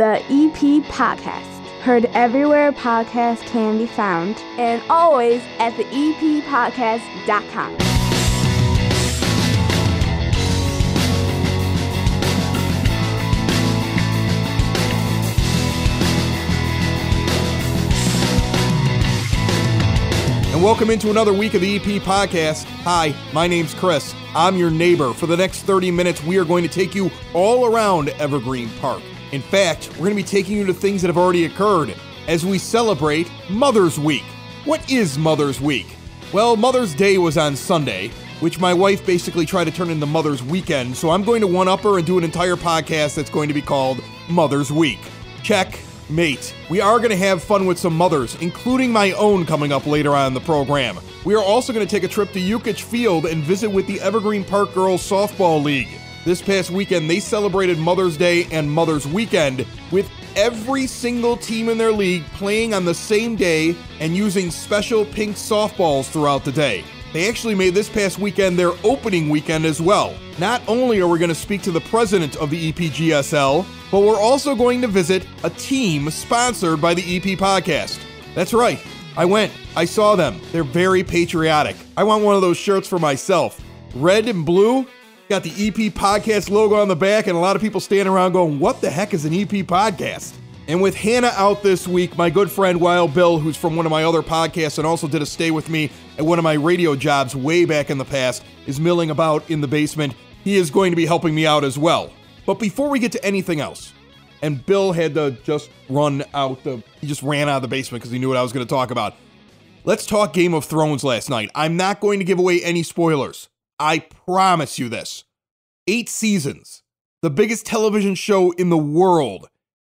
the EP Podcast. Heard everywhere podcasts can be found, and always at the eppodcast.com. And welcome into another week of the EP Podcast. Hi, my name's Chris. I'm your neighbor. For the next 30 minutes, we are going to take you all around Evergreen Park. In fact, we're going to be taking you to things that have already occurred as we celebrate Mother's Week. What is Mother's Week? Well, Mother's Day was on Sunday, which my wife basically tried to turn into Mother's Weekend, so I'm going to one-up her and do an entire podcast that's going to be called Mother's Week. Checkmate. We are going to have fun with some mothers, including my own, coming up later on in the program. We are also going to take a trip to Yukich Field and visit with the Evergreen Park Girls Softball League. This past weekend, they celebrated Mother's Day and Mother's Weekend with every single team in their league playing on the same day and using special pink softballs throughout the day. They actually made this past weekend their opening weekend as well. Not only are we going to speak to the president of the EPGSL, but we're also going to visit a team sponsored by the EP Podcast. That's right. I went. I saw them. They're very patriotic. I want one of those shirts for myself. Red and blue. Got the EP Podcast logo on the back, and a lot of people standing around going, what the heck is an EP Podcast? And with Hannah out this week, my good friend Wild Bill, who's from one of my other podcasts and also did a stay with me at one of my radio jobs way back in the past, is milling about in the basement. He is going to be helping me out as well. But before we get to anything else, and Bill had to just he just ran out of the basement because he knew what I was going to talk about. Let's talk Game of Thrones last night. I'm not going to give away any spoilers. I promise you this. 8 seasons, the biggest television show in the world,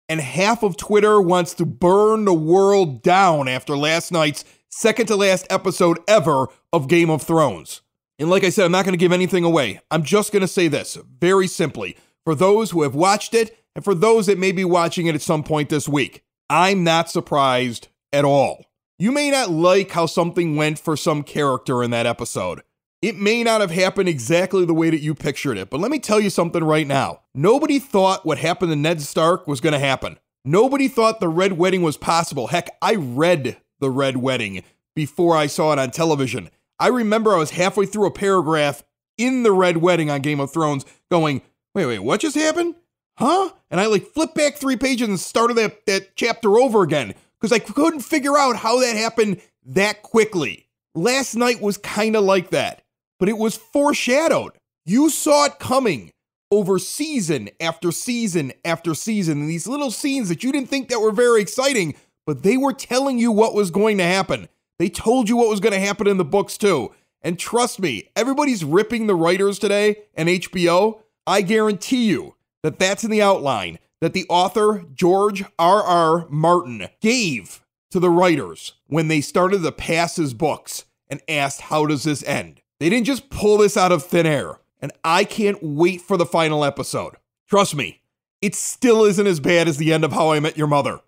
and half of Twitter wants to burn the world down after last night's second to last episode ever of Game of Thrones. And like I said, I'm not going to give anything away. I'm just going to say this very simply. For those who have watched it, and for those that may be watching it at some point this week, I'm not surprised at all. You may not like how something went for some character in that episode. It may not have happened exactly the way that you pictured it, but let me tell you something right now. Nobody thought what happened to Ned Stark was going to happen. Nobody thought the Red Wedding was possible. Heck, I read the Red Wedding before I saw it on television. I remember I was halfway through a paragraph in the Red Wedding on Game of Thrones going, wait, what just happened? Huh? And I flipped back 3 pages and started that chapter over again because I couldn't figure out how that happened that quickly. Last night was kind of like that. But it was foreshadowed. You saw it coming over season after season after season. And these little scenes that you didn't think that were very exciting, but they were telling you what was going to happen. They told you what was going to happen in the books too. And trust me, everybody's ripping the writers today and HBO. I guarantee you that that's in the outline that the author, George R.R. Martin, gave to the writers when they started to pass his books and asked, how does this end? They didn't just pull this out of thin air, and I can't wait for the final episode. Trust me, it still isn't as bad as the end of How I Met Your Mother.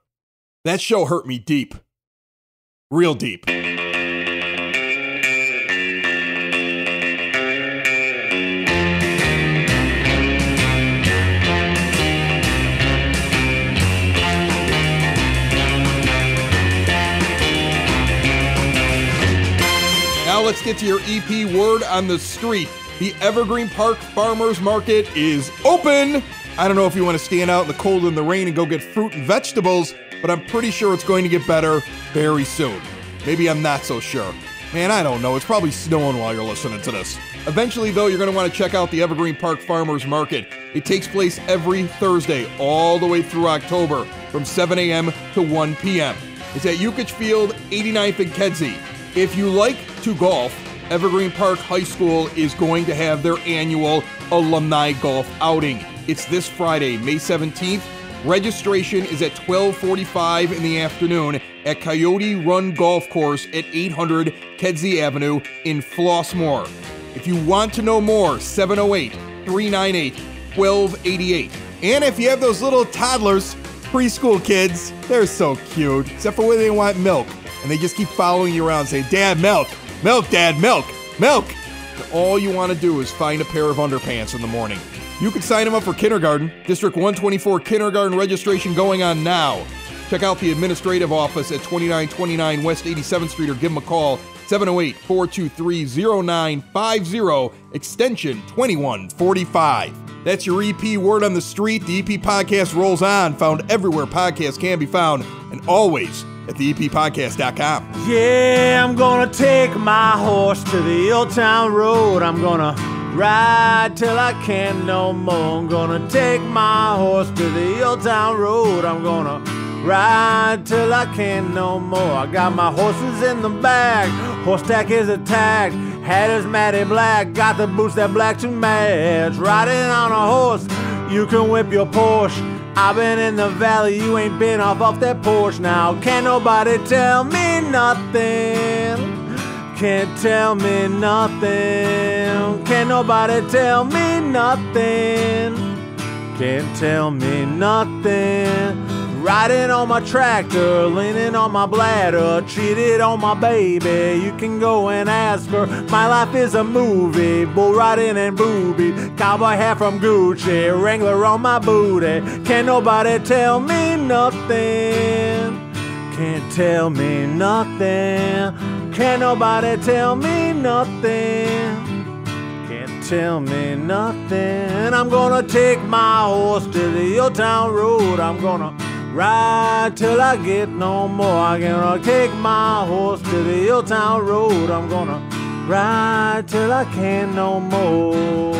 That show hurt me deep. Real deep. Now let's get to your EP word on the street. The Evergreen Park Farmers Market is open. I don't know if you want to stand out in the cold and the rain and go get fruit and vegetables, but I'm pretty sure it's going to get better very soon. Maybe I'm not so sure. Man, I don't know. It's probably snowing while you're listening to this. Eventually, though, you're going to want to check out the Evergreen Park Farmers Market. It takes place every Thursday all the way through October from 7 a.m. to 1 p.m. It's at Yukich Field, 89th and Kedzie. If you like to golf, Evergreen Park High School is going to have their annual alumni golf outing. It's this Friday, May 17th. Registration is at 12:45 in the afternoon at Coyote Run Golf Course at 800 Kedzie Avenue in Flossmoor. If you want to know more, 708-398-1288. And if you have those little toddlers, preschool kids, they're so cute, except for when they want milk. And they just keep following you around saying, Dad, milk, milk, Dad, milk, milk. And all you want to do is find a pair of underpants in the morning. You can sign them up for kindergarten. District 124 kindergarten registration going on now. Check out the administrative office at 2929 West 87th Street or give them a call, 708-423-0950, extension 2145. That's your EP word on the street. The EP podcast rolls on, found everywhere podcasts can be found, and always at theeppodcast.com. Yeah, I'm gonna take my horse to the Old Town Road. I'm gonna ride till I can't no more. I'm gonna take my horse to the Old Town Road. I'm gonna ride till I can't no more. I got my horses in the back. Horse tack is attacked. Hat is matty black. Got the boots that black to match. Riding on a horse, you can whip your Porsche. I've been in the valley, you ain't been off that porch now. Can't nobody tell me nothing. Can't tell me nothing. Can't nobody tell me nothing. Can't tell me nothing. Riding on my tractor, leaning on my bladder, cheated on my baby. You can go and ask her. My life is a movie, bull riding and booby. Cowboy hat from Gucci, Wrangler on my booty. Can't nobody tell me nothing. Can't tell me nothing. Can't nobody tell me nothing. Can't tell me nothing. I'm gonna take my horse to the Old Town Road. I'm gonna ride till I get no more. I'm gonna take my horse to the Old Town Road. I'm gonna ride till I can't no more.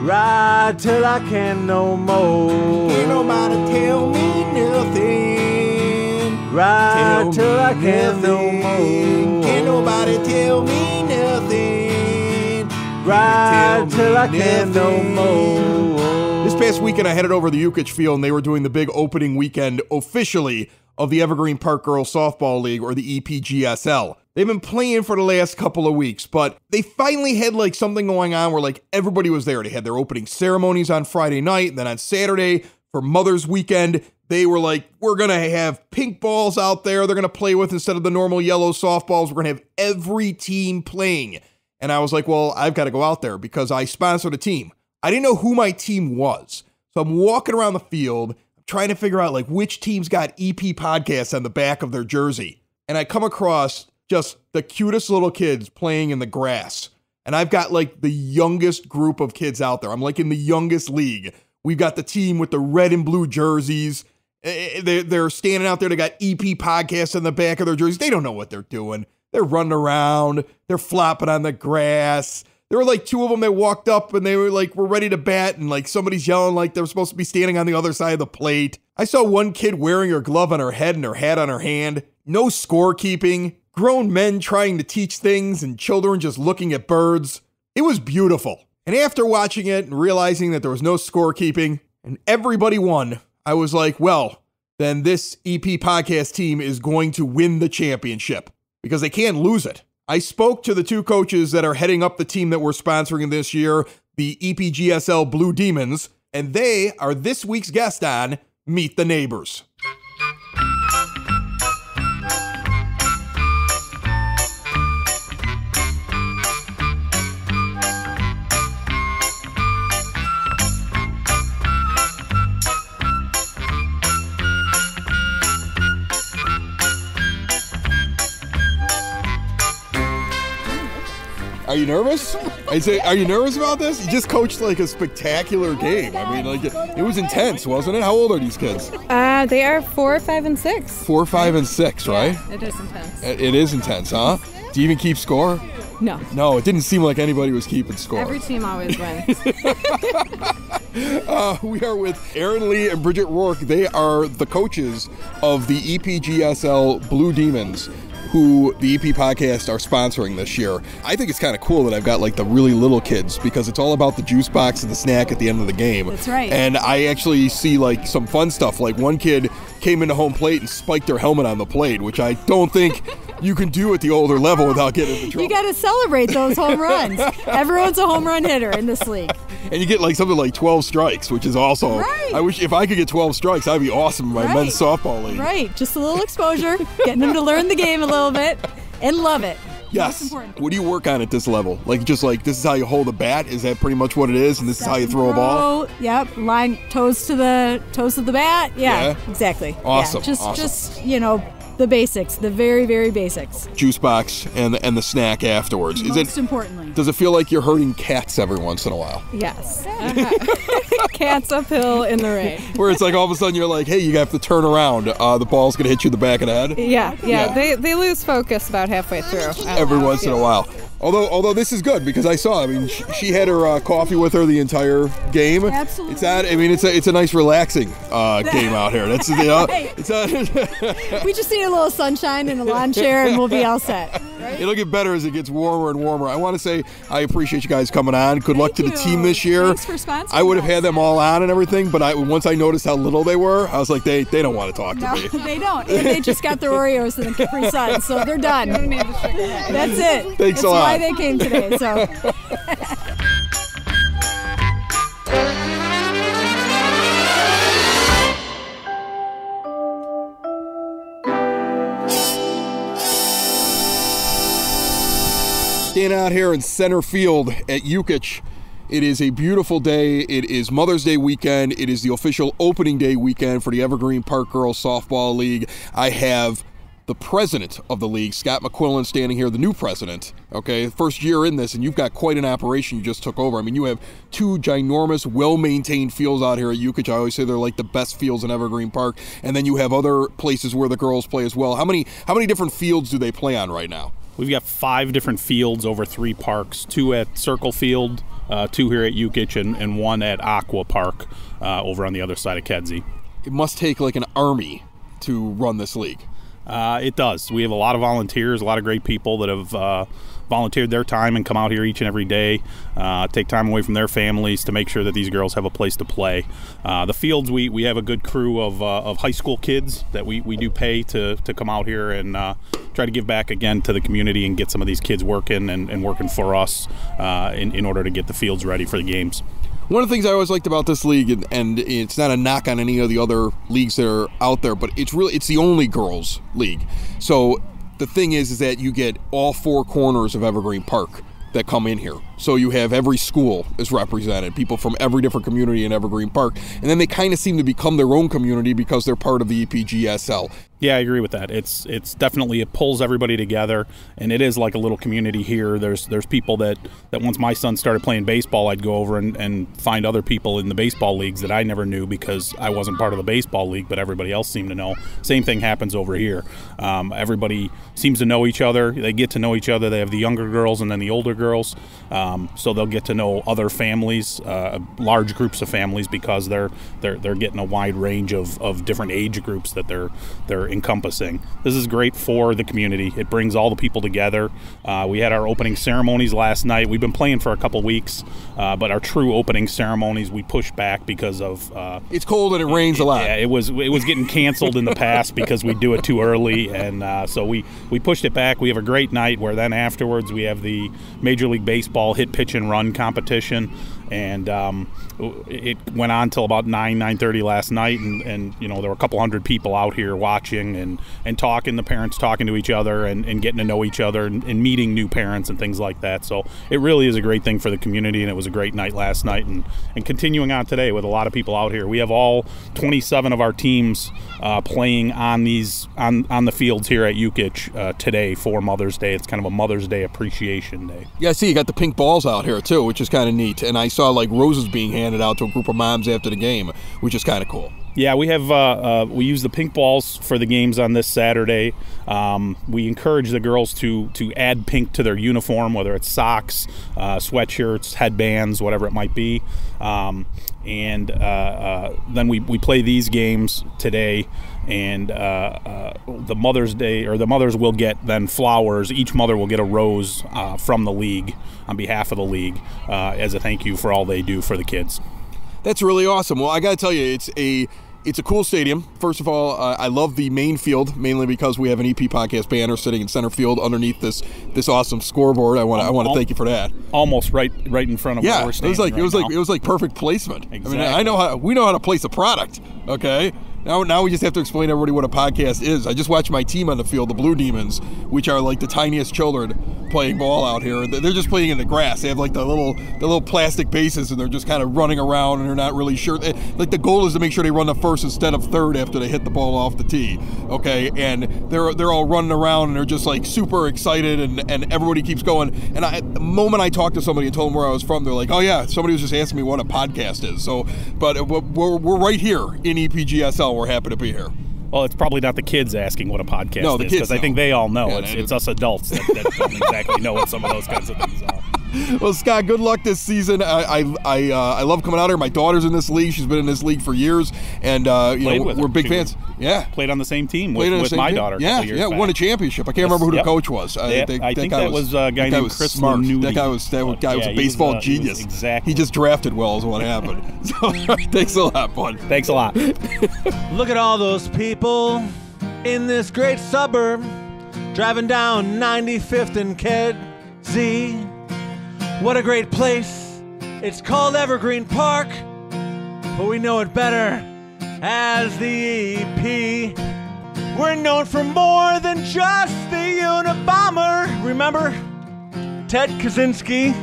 Ride till I can't no more. Can't nobody tell me nothing. Ride till I can't no more. Can't nobody tell me nothing. Ride till I can't no more. This past weekend, I headed over to the Yukich Field, and they were doing the big opening weekend officially of the Evergreen Park Girls Softball League, or the EPGSL. They've been playing for the last couple of weeks, but they finally had like something going on where like everybody was there. They had their opening ceremonies on Friday night, and then on Saturday for Mother's Weekend, they were like, we're going to have pink balls out there they're going to play with instead of the normal yellow softballs. We're going to have every team playing. And I was like, well, I've got to go out there because I sponsored a team. I didn't know who my team was. So I'm walking around the field, trying to figure out like which team's got EP podcasts on the back of their jersey. And I come across just the cutest little kids playing in the grass. And I've got like the youngest group of kids out there. I'm like in the youngest league. We've got the team with the red and blue jerseys. They're standing out there. They got EP podcasts on the back of their jerseys. They don't know what they're doing. They're running around. They're flopping on the grass. There were like two of them that walked up and they were like, we're ready to bat. And like somebody's yelling like they're supposed to be standing on the other side of the plate. I saw one kid wearing her glove on her head and her hat on her hand. No scorekeeping. Grown men trying to teach things and children just looking at birds. It was beautiful. And after watching it and realizing that there was no scorekeeping and everybody won, I was like, well, then this EP podcast team is going to win the championship because they can't lose it. I spoke to the two coaches that are heading up the team that we're sponsoring this year, the EPGSL Blue Demons, and they are this week's guest on Meet the Neighbors. Are you nervous? I say, are you nervous about this? You just coached like a spectacular game. I mean, like it was intense, wasn't it? How old are these kids? They are 4, 5, and 6. 4, 5, and 6, right? Yeah, it is intense. It is intense, huh? Do you even keep score? No. No, it didn't seem like anybody was keeping score. Every team always wins. We are with Aaron Lee and Bridget Rourke. They are the coaches of the EPGSL Blue Demons, who the EP podcast are sponsoring this year. I think it's kind of cool that I've got like the really little kids because it's all about the juice box and the snack at the end of the game. That's right. And I actually see like some fun stuff. Like one kid came into home plate and spiked their helmet on the plate, which I don't think you can do at the older level without getting into trouble. You got to celebrate those home runs. Everyone's a home run hitter in this league. And you get like something like 12 strikes, which is also, right. I wish if I could get 12 strikes, that'd be awesome in my Right. men's softball league. Right. Just a little exposure, getting them to learn the game a little bit and love it. Yes. Most important. What do you work on at this level? Just this is how you hold a bat? Is that pretty much what it is? And this is how you throw a ball? Yep. Line toes to the bat. Yeah. Exactly. Awesome. Yeah. Awesome. Just the basics, the very, very basics. Juice box and the snack afterwards. Most importantly. Does it feel like you're herding cats every once in a while? Yes. Cats uphill in the rain. Where it's all of a sudden you're like, hey, you have to turn around. The ball's going to hit you in the back of the head? Yeah. They lose focus about halfway through. Every once in a while. Although this is good because I saw. She had her coffee with her the entire game. Absolutely. It's a nice relaxing game out here. That's We just need a little sunshine and a lawn chair, and we'll be all set. Right? It'll get better as it gets warmer and warmer. I want to say I appreciate you guys coming on. Good luck to the team this year. Thanks for sponsoring. I would have had them all on and everything, but once I noticed how little they were, I was like, they don't want to talk to me. No, they don't. And they just got their Oreos and the Capri Sun, so they're done. That's it. Thanks a lot. That's why they came today. So. Standing out here in center field at Yukich. It is a beautiful day. It is Mother's Day weekend. It is the official opening day weekend for the Evergreen Park Girls Softball League. I have the president of the league, Scott McQuillan, standing here, the new president. Okay, first year in this, and you've got quite an operation you just took over. You have 2 ginormous, well-maintained fields out here at Yukich. I always say they're like the best fields in Evergreen Park. And then you have other places where the girls play as well. How many different fields do they play on right now? We've got 5 different fields over 3 parks, 2 at Circle Field, 2 here at Yukich, and 1 at Aqua Park over on the other side of Kedzie. It must take like an army to run this league. It does. We have a lot of volunteers, a lot of great people that have volunteered their time and come out here each and every day, take time away from their families to make sure that these girls have a place to play. The fields, we have a good crew of high school kids that we do pay to come out here and try to give back again to the community and get some of these kids working and working for us in order to get the fields ready for the games. One of the things I always liked about this league, and it's not a knock on any of the other leagues that are out there, but it's the only girls league. So the thing is that you get all 4 corners of Evergreen Park that come in here. So you have every school is represented, people from every different community in Evergreen Park, and then they kind of seem to become their own community because they're part of the EPGSL. Yeah, I agree with that. It's definitely, it pulls everybody together, and it is like a little community here. There's people that once my son started playing baseball, I'd go over and find other people in the baseball leagues that I never knew because I wasn't part of the baseball league, but everybody else seemed to know. Same thing happens over here. Everybody seems to know each other. They get to know each other. They have the younger girls and then the older girls, so they'll get to know other families, large groups of families, because they're getting a wide range of different age groups that they're encompassing. This is great for the community. It brings all the people together. We had our opening ceremonies last night. We've been playing for a couple weeks, but our true opening ceremonies we pushed back because of it's cold and it rains a lot. Yeah, it was getting canceled in the past because we do it too early, and so we pushed it back. We have a great night where then afterwards we have the Major League Baseball hit, pitch, and run competition, and it went on till about 9:30 last night, and there were a couple hundred people out here watching and talking, the parents talking to each other and getting to know each other and meeting new parents and things like that. So it really is a great thing for the community, and it was a great night last night and continuing on today with a lot of people out here. We have all 27 of our teams playing on the fields here at Yukich today for Mother's Day. It's kind of a Mother's Day appreciation day. Yeah, I see you got the pink balls out here too, which is kind of neat, and I saw like roses being handed out to a group of moms after the game, which is kind of cool. Yeah, we have we use the pink balls for the games on this Saturday. We encourage the girls to add pink to their uniform, whether it's socks, sweatshirts, headbands, whatever it might be. And then we play these games today, and the Mother's Day, or the mothers will get then flowers. Each mother will get a rose from the league on behalf of the league as a thank you for all they do for the kids. That's really awesome. Well, I got to tell you, it's a cool stadium. First of all, I love the main field, mainly because we have an EP podcast banner sitting in center field underneath this awesome scoreboard. I want to thank you for that. Almost right in front of where we're standing. It was like perfect placement. Exactly. I mean, we know how to place a product. Okay, Now we just have to explain to everybody what a podcast is. I just watched my team on the field, the Blue Demons, which are like the tiniest children playing ball out here. They're just playing in the grass. They have like the little plastic bases, and they're just kind of running around, and they're not really sure. Like the goal is to make sure they run the first instead of third after they hit the ball off the tee. Okay, and they're all running around, and they're just like super excited, and everybody keeps going. And the moment I talked to somebody and told them where I was from, they're like, "Oh yeah, somebody was just asking me what a podcast is." So, but we're right here in EPGSL. We're happy to be here. Well, it's probably not the kids asking what a podcast no, the is, kids because I think they all know. Yeah, it's us adults that don't exactly know what some of those kinds of things are. Well, Scott, good luck this season. I love coming out here. My daughter's in this league. She's been in this league for years, and we're big fans. Yeah, played on the same team with my daughter. Yeah, won a championship. I can't remember who the coach was. I think that was a guy named Chris smart. Lanuti. That guy was a baseball genius. Exactly. He just drafted well, is what happened. So, thanks a lot, bud. Thanks a lot. Look at all those people in this great suburb driving down 95th and Kedzie. What a great place. It's called Evergreen Park, but we know it better as the EP. We're known for more than just the Unabomber. Remember Ted Kaczynski?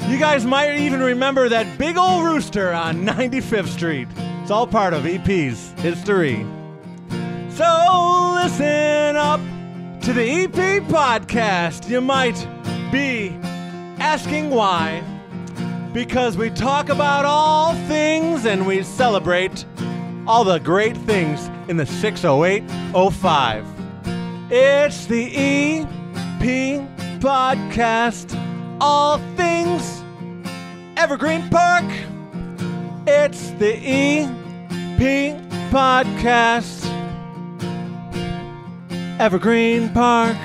You guys might even remember that big old rooster on 95th Street. It's all part of EP's history. So listen up to the EP podcast. You might be asking why. Because we talk about all things and we celebrate all the great things in the 60805. It's the EP podcast. All things Evergreen Park. It's the EP podcast. Evergreen Park.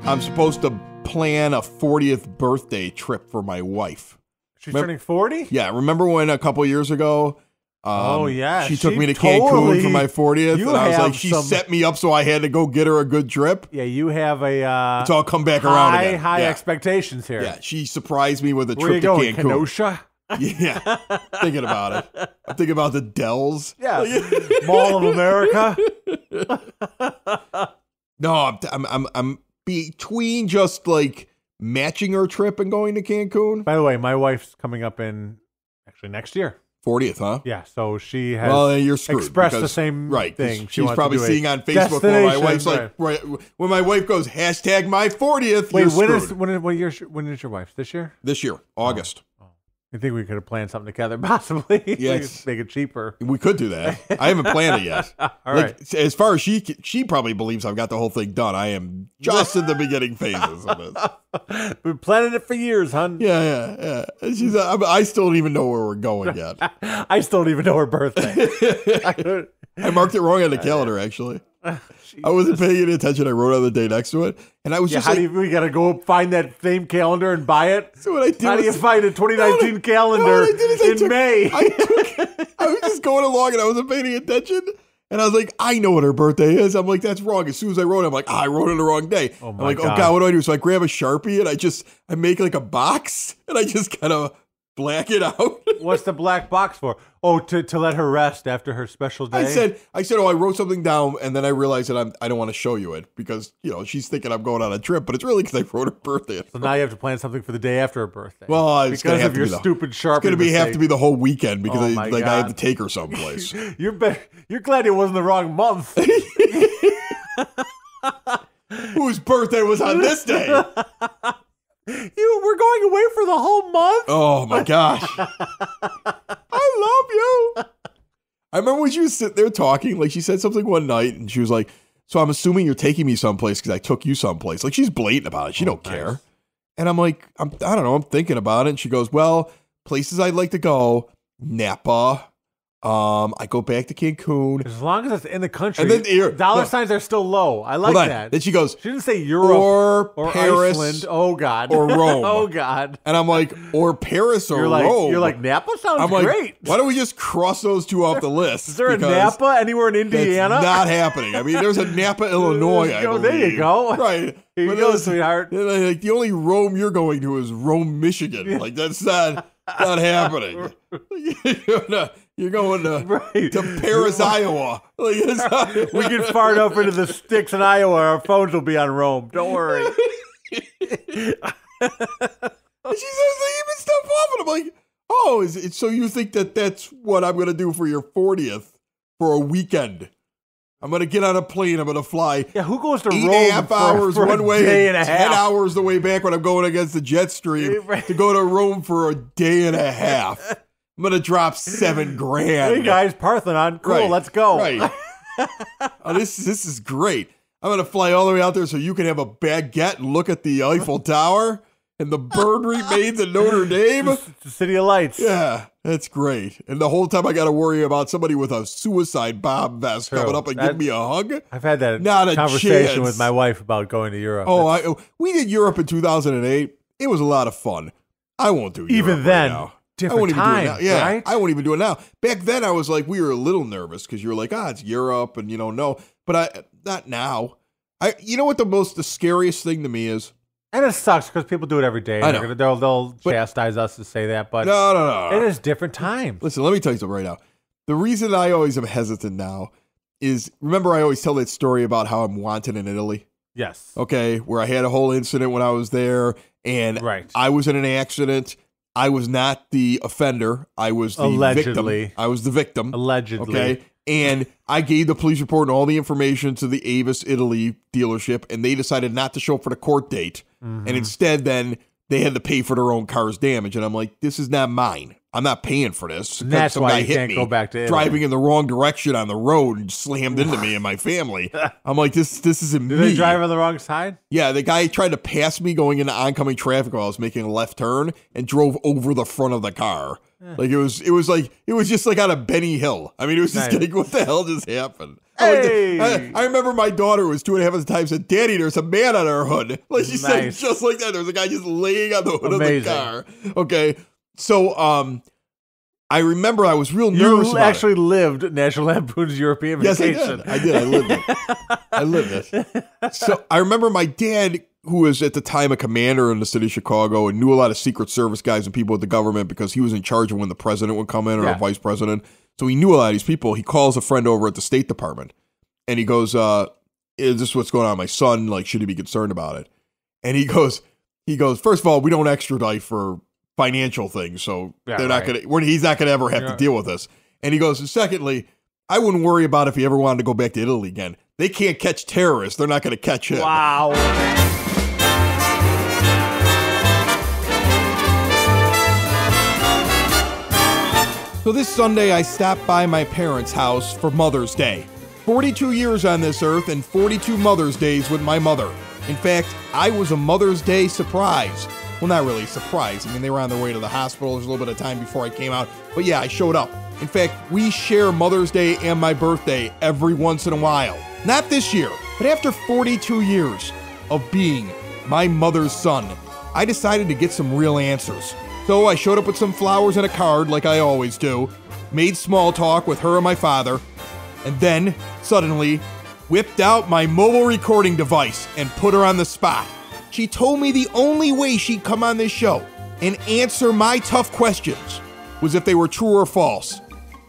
I'm supposed to plan a 40th birthday trip for my wife. She's turning 40? Yeah, remember when a couple years ago she took me to Cancun for my 40th, and I was like, she set me up so I had to go get her a good trip. Yeah, you have it's all come back around again. High expectations here. Yeah, she surprised me with a Where trip to going, Cancun. Kenosha? Yeah, thinking about it. I'm thinking about the Dells. Yeah, Mall of America. No, I'm between just like matching her trip and going to Cancun. By the way, my wife's coming up in actually next year. 40th, huh? Yeah, so she has you're screwed expressed the same thing. She's probably seeing on Facebook where my wife's like, when my wife goes, hashtag my 40th, wait, you're screwed. when is your wife's? This year? This year, August. I think we could have planned something together, possibly. Yes. Make it cheaper. We could do that. I haven't planned it yet. All right. As far as she probably believes I've got the whole thing done. I am just in the beginning phases of this. We've been planning it for years, hon. Yeah. She's. I still don't even know where we're going yet. I still don't even know her birthday. I marked it wrong on the calendar, actually. I wasn't paying any attention. I wrote on the day next to it, and I was just we gotta go find that same calendar and buy it? So what I did How do you find a 2019 calendar in May? I was just going along, and I wasn't paying any attention, and I was like, I know what her birthday is. I'm like, that's wrong. As soon as I wrote it, I'm like, I wrote it the wrong day. Oh I'm my like, God. oh God, what do I do? So I grab a Sharpie, and I make like a box, and I just kind of black it out. What's the black box for? Oh, to let her rest after her special day? I said, oh, I wrote something down, and then I realized that I don't want to show you it because, she's thinking I'm going on a trip, but it's really because I wrote her birthday. So now you have to plan something for the day after her birthday. Well, it's because have of to your be stupid Sharpie. It's going to have to be the whole weekend because my I God. have to take her someplace. You're glad it wasn't the wrong month. Whose birthday was on this day? We're going away for the whole month? Oh my gosh. I love you. I remember when she was sitting there talking, like she said something one night and she was like, so I'm assuming you're taking me someplace because I took you someplace. Like she's blatant about it. She don't care. And I'm like, I don't know. I'm thinking about it. And she goes, well, places I'd like to go, Napa. I go back to Cancun. As long as it's in the country, and then dollar signs are still low. I like that. Then she goes, she didn't say Europe or Paris, Iceland. Oh God, or Rome. Oh God. And I'm like, or Paris or Rome. You're like Napa sounds I'm like, great. Why don't we just cross those two off the list? Is there a Napa anywhere in Indiana? That's not happening. I mean, there's a Napa, Illinois. There you go. Right. Here you go, sweetheart. Like the only Rome you're going to is Rome, Michigan. Like that's not. Not happening. You're going to Paris, Iowa. Like, We can fart up into the sticks in Iowa. Our phones will be on Rome. Don't worry. She says they even stuff off, and I'm like, oh, is it, so you think that's what I'm going to do for your 40th for a weekend? I'm going to get on a plane. I'm going to fly. Yeah, who goes to 8.5 hours for one way, day and a 10 half? hours the way back when I'm going against the jet stream to go to Rome for a day and a half. I'm going to drop $7,000. Hey guys, Parthenon, cool, Right, let's go. Right. Oh, this is great. I'm going to fly all the way out there so you can have a baguette and look at the Eiffel Tower and the bird remains in Notre Dame. It's the City of Lights. Yeah, that's great. And the whole time I got to worry about somebody with a suicide bomb vest coming up and giving me a hug. I've had that Not a conversation chance. with my wife about going to Europe. Oh, we did Europe in 2008. It was a lot of fun. I won't do Europe Even right then, now. different I won't even do it time, now. Yeah, right? I won't even do it now. Back then, I was like, we were a little nervous because you were like, it's Europe, and no. But not now. You know what the scariest thing to me is? And it sucks because people do it every day. I know. They'll chastise us to say that, but No. it is different times. Listen, let me tell you something right now. The reason I always am hesitant now is, remember I always tell that story about how I'm wanted in Italy? Yes. Okay, where I had a whole incident when I was there, and Right. I was in an accident. I was not the offender. I was the Allegedly. victim. I was the victim. Allegedly. Okay, and I gave the police report and all the information to the Avis Italy dealership, and they decided not to show up for the court date. Mm-hmm. And instead, then they had to pay for their own car's damage. And I'm like, this is not mine. I'm not paying for this. And that's Some why guy you hit can't me go back to Italy. driving in the wrong direction on the road and slammed into me and my family. I'm like, this isn't Did me. they drive on the wrong side? Yeah, the guy tried to pass me going into oncoming traffic while I was making a left turn and drove over the front of the car. Like it was just like on a Benny Hill. I mean, it was just Nice. like, what the hell just happened? Hey! I remember my daughter was 2.5 at the time said, "Daddy, there's a man on our hood." Like she said, Nice. just like that. There was a guy just laying on the hood Amazing. of the car. Okay, so I remember I was real nervous. You about actually lived National Lampoon's European Yes, Vacation. I did. I lived it. So I remember my dad, who was at the time a commander in the city of Chicago and knew a lot of Secret Service guys and people with the government because he was in charge of when the president would come in or a vice president. So he knew a lot of these people. He calls a friend over at the State Department and he goes, is this what's going on? My son, like, should he be concerned about it? And he goes, first of all, we don't extradite for financial things. So they're not going to, he's not going to ever have to deal with this. And he goes, and secondly, I wouldn't worry about if he ever wanted to go back to Italy again. They can't catch terrorists. They're not going to catch him. Wow. So this Sunday, I stopped by my parents' house for Mother's Day. 42 years on this earth and 42 Mother's Days with my mother. In fact, I was a Mother's Day surprise. Well, not really a surprise. I mean, they were on their way to the hospital. There's a little bit of time before I came out. But yeah, I showed up. In fact, we share Mother's Day and my birthday every once in a while. Not this year, but after 42 years of being my mother's son, I decided to get some real answers. So I showed up with some flowers and a card like I always do, made small talk with her and my father, and then, suddenly, whipped out my mobile recording device and put her on the spot. She told me the only way she'd come on this show and answer my tough questions was if they were true or false.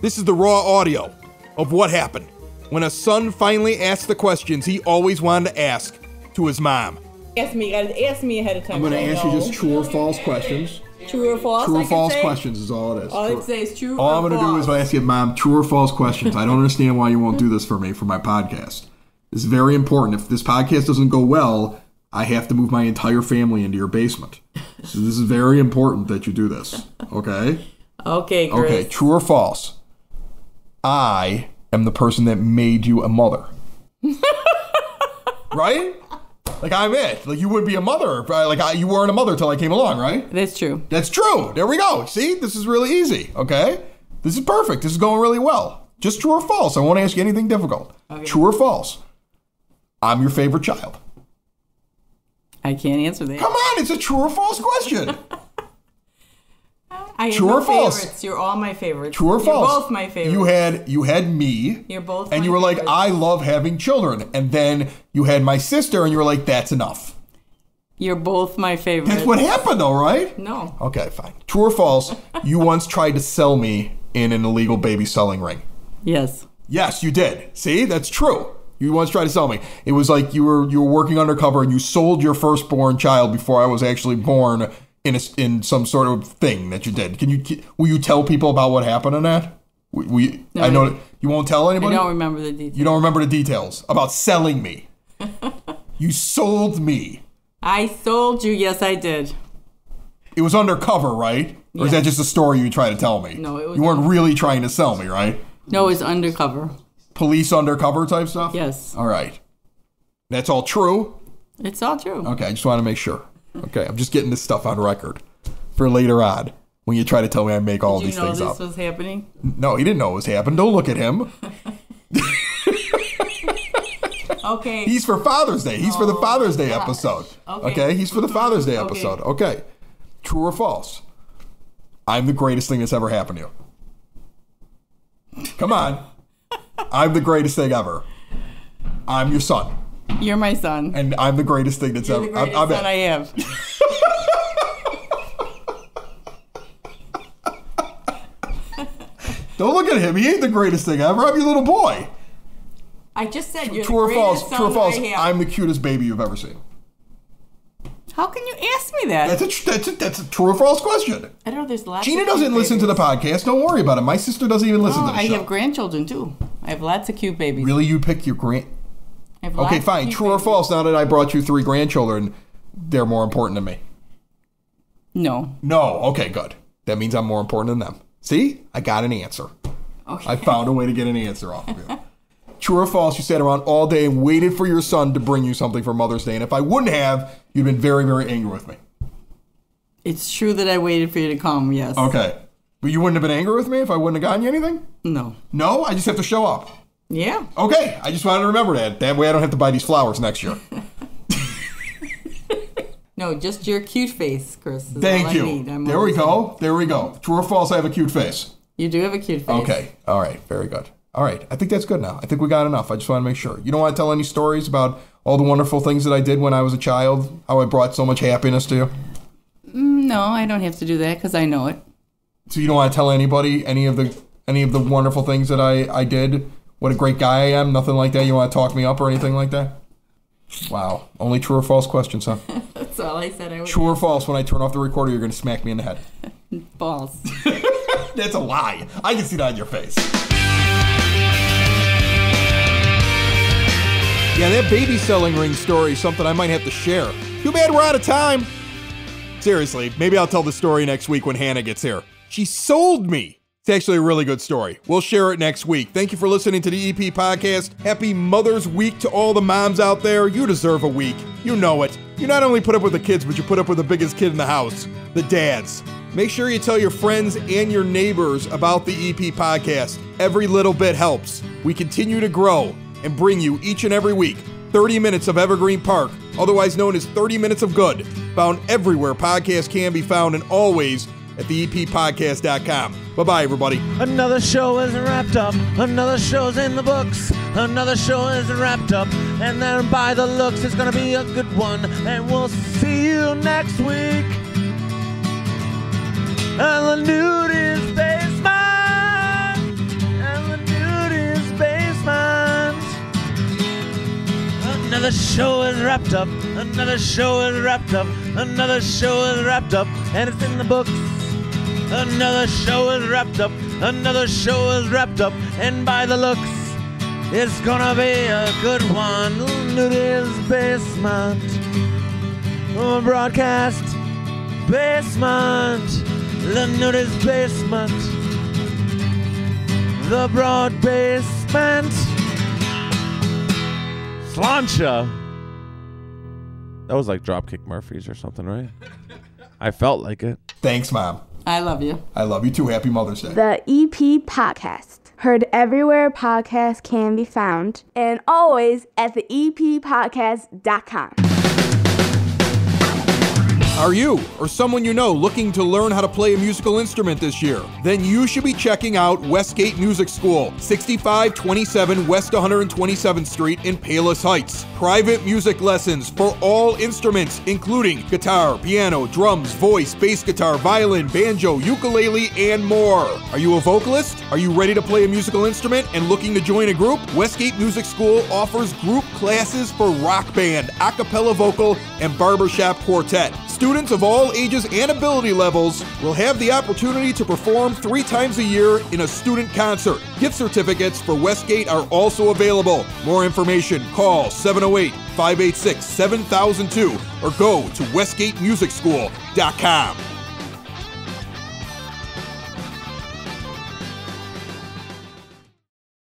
This is the raw audio of what happened when a son finally asked the questions he always wanted to ask to his mom. Ask me ahead of time. I'm going to so I ask you know. just true or false questions. True or false. True I or can false say. questions is all it is. All I can say is true All or I'm going to do is false. ask you, Mom, true or false questions. I don't understand why you won't do this for me for my podcast. It's very important. If this podcast doesn't go well, I have to move my entire family into your basement. So this is very important that you do this. Okay? Okay, Chris. Okay, true or false? I am the person that made you a mother. Right? Like, I'm it. Like, you would be a mother. Like, you weren't a mother till I came along, right? That's true. That's true. There we go. See? This is really easy, okay? This is perfect. This is going really well. Just true or false. I won't ask you anything difficult. Okay. True or false? I'm your favorite child. I can't answer that. Come on, it's a true or false question. I have True no or false? favorites. You're all my favorites. True or false? You're both my favorites. You had me. You're both And my you were like, favorites. I love having children. And then you had my sister and you were like, that's enough. You're both my favorites. That's what happened, though, right? No. Okay, fine. True or false? You once tried to sell me in an illegal baby selling ring. Yes. Yes, you did. See, that's true. You once tried to sell me. It was like you were working undercover and you sold your firstborn child before I was actually born in some sort of thing that you did. Will you tell people about what happened in that? No, I know you won't tell anybody. I don't remember the details. You don't remember the details about selling me. You sold me. I sold you. Yes, I did. It was undercover, right? Or is that just a story you tried to tell me? No, it was. You weren't really trying to sell me, right? No, it was undercover. Police undercover type stuff? Yes. All right. That's all true? It's all true. Okay, I just want to make sure. Okay, I'm just getting this stuff on record for later on when you try to tell me I make all these things up. Did you know this was happening? No, he didn't know it was happening. Don't look at him. Okay. He's for Father's Day. He's for the Father's Day episode. Okay, he's for the Father's Day episode. Okay. True or false? I'm the greatest thing that's ever happened to you. Come on. I'm the greatest thing ever. I'm your son. You're my son. And I'm the greatest thing that's ever. You're the greatest son I have. Don't look at him. He ain't the greatest thing ever. I'm your little boy. I just said you're True or the greatest false? son True or false? I have. I'm the cutest baby you've ever seen. How can you ask me that? That's a true or false question. I don't know. There's lots. Gina of doesn't cute listen to the babies. podcast. Don't worry about it. My sister doesn't even listen to the I show. have grandchildren too. I have lots of cute babies. Really, you pick your grand? I have Okay, lots fine. of cute True or babies. false? Now that I brought you 3 grandchildren, they're more important than me. No. No. Okay, good. That means I'm more important than them. See, I got an answer. Okay. I found a way to get an answer off of you. True or false? You sat around all day and waited for your son to bring you something for Mother's Day, and if I wouldn't have, you'd been very, very angry with me. It's true that I waited for you to come. Yes. Okay. But you wouldn't have been angry with me if I wouldn't have gotten you anything? No. No? I just have to show up. Yeah. Okay. I just wanted to remember that. That way I don't have to buy these flowers next year. No, just your cute face, Chris. Is Thank all you. I need. There we go. There we go. True or false? I have a cute face. You do have a cute face. Okay. All right. Very good. All right. I think that's good now. I think we got enough. I just want to make sure. You don't want to tell any stories about all the wonderful things that I did when I was a child? How I brought so much happiness to you? No, I don't have to do that because I know it. So you don't want to tell anybody any of the wonderful things that I did? What a great guy I am? Nothing like that? You want to talk me up or anything like that? Wow. Only true or false questions, huh? That's all I said I would. True or false? When I turn off the recorder, you're going to smack me in the head. False. That's a lie. I can see that on your face. Yeah, that baby selling ring story is something I might have to share. Too bad we're out of time. Seriously, maybe I'll tell the story next week when Hannah gets here. She sold me. It's actually a really good story. We'll share it next week. Thank you for listening to the EP Podcast. Happy Mother's Week to all the moms out there. You deserve a week. You know it. You not only put up with the kids, but you put up with the biggest kid in the house, the dads. Make sure you tell your friends and your neighbors about the EP Podcast. Every little bit helps. We continue to grow and bring you each and every week 30 minutes of Evergreen Park, otherwise known as 30 Minutes of Good, found everywhere podcasts can be found and always at theeppodcast.com. Bye-bye, everybody. Another show is wrapped up. Another show's in the books. Another show is wrapped up. And then by the looks, it's going to be a good one. And we'll see you next week. And the nude is basement. And the nude is basement. Another show is wrapped up. Another show is wrapped up. Another show is wrapped up. And it's in the books. Another show is wrapped up. Another show is wrapped up. And by the looks, it's gonna be a good one. Nudist Basement. Broadcast Basement. The Nudist Basement. The Broad Basement. Slancha. That was like Dropkick Murphys or something, right? I felt like it. Thanks, Mom. I love you. I love you too. Happy Mother's Day. The EP Podcast. Heard everywhere podcasts can be found. And always at theeppodcast.com. Are you or someone you know looking to learn how to play a musical instrument this year? Then you should be checking out Westgate Music School, 6527 West 127th Street in Palos Heights. Private music lessons for all instruments, including guitar, piano, drums, voice, bass guitar, violin, banjo, ukulele, and more. Are you a vocalist? Are you ready to play a musical instrument and looking to join a group? Westgate Music School offers group classes for rock band, a cappella vocal, and barbershop quartet. Students of all ages and ability levels will have the opportunity to perform 3 times a year in a student concert. Gift certificates for Westgate are also available. More information, call 708-586-7002 or go to westgatemusicschool.com.